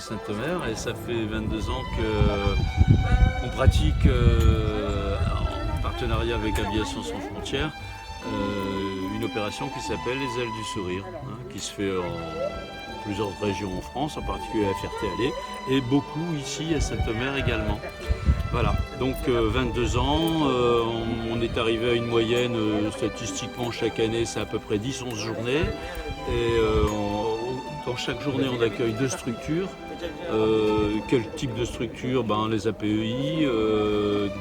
Saint-Omer et ça fait 22 ans qu'on pratique en partenariat avec Aviation Sans Frontières une opération qui s'appelle les ailes du sourire, qui se fait en plusieurs régions en France, en particulier à Ferté-Alais, et beaucoup ici à Saint-Omer également. Voilà, donc 22 ans, on est arrivé à une moyenne, statistiquement chaque année c'est à peu près 10-11 journées, et dans chaque journée on accueille 2 structures. Quel type de structure? Les APEI,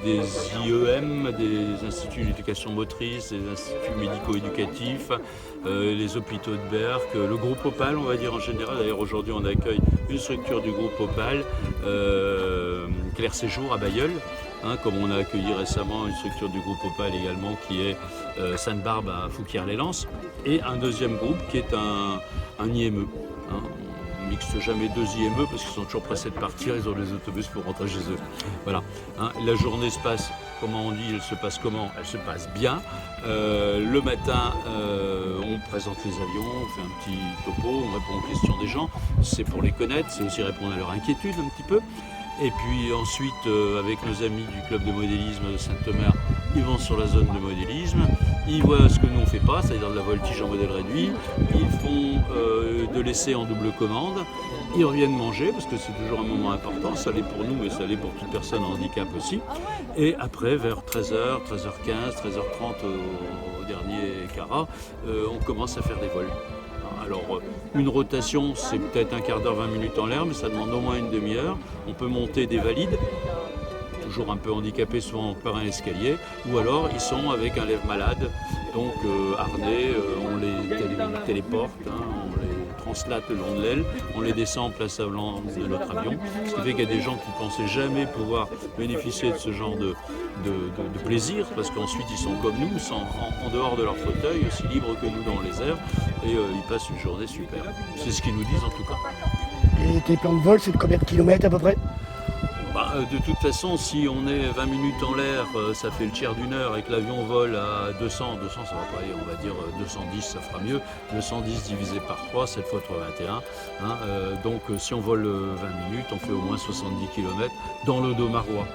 des IEM, des instituts d'éducation motrice, des instituts médico-éducatifs, les hôpitaux de Berck, le groupe Opale on va dire en général. D'ailleurs aujourd'hui on accueille une structure du groupe Opale, Clair Séjour à Bailleul, comme on a accueilli récemment une structure du groupe Opale également qui est Sainte-Barbe à Fouquier-les-Lances, et un deuxième groupe qui est un IME. On ne mixte jamais 2 IME parce qu'ils sont toujours pressés de partir, ils ont des autobus pour rentrer chez eux. Voilà. La journée se passe, comment on dit, elle se passe comment? Elle se passe bien. Le matin, on présente les avions, on fait un petit topo, on répond aux questions des gens. C'est pour les connaître, c'est aussi répondre à leurs inquiétudes un petit peu. Et puis ensuite, avec nos amis du club de modélisme de Saint-Omer, ils vont sur la zone de modélisme, ils voient ce que nous on ne fait pas, c'est-à-dire de la voltige en modèle réduit, ils font de l'essai en double commande, ils reviennent manger, parce que c'est toujours un moment important, ça l'est pour nous, mais ça l'est pour toute personne en handicap aussi. Et après, vers 13h, 13h15, 13h30 au dernier carat, on commence à faire des vols. Alors, une rotation, c'est peut-être un quart d'heure, 20 minutes en l'air, mais ça demande au moins une demi-heure. On peut monter des valides, toujours un peu handicapés, souvent par un escalier, ou alors ils sont avec un lève-malade, donc harnais, on les téléporte, on les translate le long de l'aile, on les descend en place avant de notre avion, ce qui fait qu'il y a des gens qui ne pensaient jamais pouvoir bénéficier de ce genre de plaisir, parce qu'ensuite ils sont comme nous, sont en dehors de leur fauteuil, aussi libres que nous dans les airs, et ils passent une journée super. C'est ce qu'ils nous disent en tout cas. Et tes plans de vol, c'est de combien de kilomètres à peu près? De toute façon, si on est 20 minutes en l'air, ça fait le tiers d'une heure, et que l'avion vole à 200 ça va pas aller, on va dire 210 ça fera mieux, 210 divisé par 3, 7 fois 3, 21. Donc si on vole 20 minutes, on fait au moins 70 km dans le dos marois.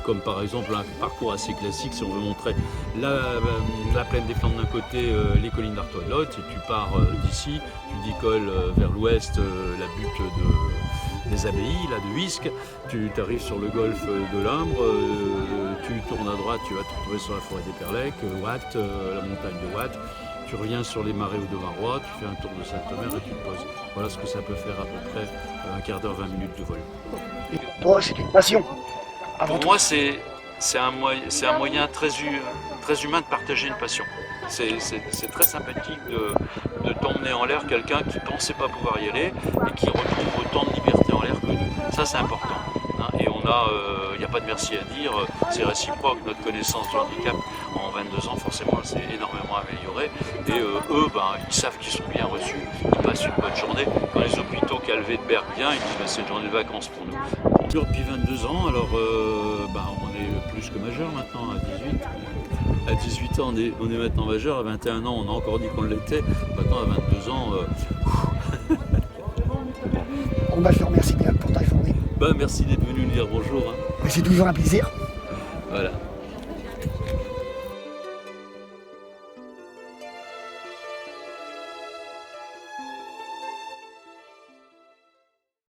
Comme par exemple un parcours assez classique, si on veut montrer la plaine des Flandres d'un côté, les collines d'Artois de l'autre, tu pars d'ici, tu décolles vers l'ouest, la butte des abbayes, là, de Huisque, tu arrives sur le golfe de l'Imbre, tu tournes à droite, tu vas te retrouver sur la forêt des Perlecs, Watt, la montagne de Watt, tu reviens sur les marais de Marois, tu fais un tour de Saint-Omer et tu te poses. Voilà ce que ça peut faire à peu près un quart d'heure, 20 minutes de vol. Et pour toi, c'est une passion. Pour moi, c'est un moyen très humain de partager une passion. C'est très sympathique de t'emmener en l'air quelqu'un qui ne pensait pas pouvoir y aller et qui retrouve autant de liberté en l'air que nous. Ça, c'est important. Et il n'y a pas de merci à dire, c'est réciproque. Notre connaissance du handicap en 22 ans, forcément, elle s'est énormément améliorée. Et eux, ils savent qu'ils sont bien reçus, ils passent une bonne journée. Quand les hôpitaux Calvé de Berck viennent, ils disent c'est une journée de vacances pour nous. Depuis 22 ans, alors on est plus que majeur maintenant, à 18. À 18 ans, on est maintenant majeur, à 21 ans, on a encore dit qu'on l'était. Maintenant, à 22 ans... Je te remercie bien pour ta journée. Merci d'être venu nous dire bonjour. C'est toujours un plaisir. Voilà.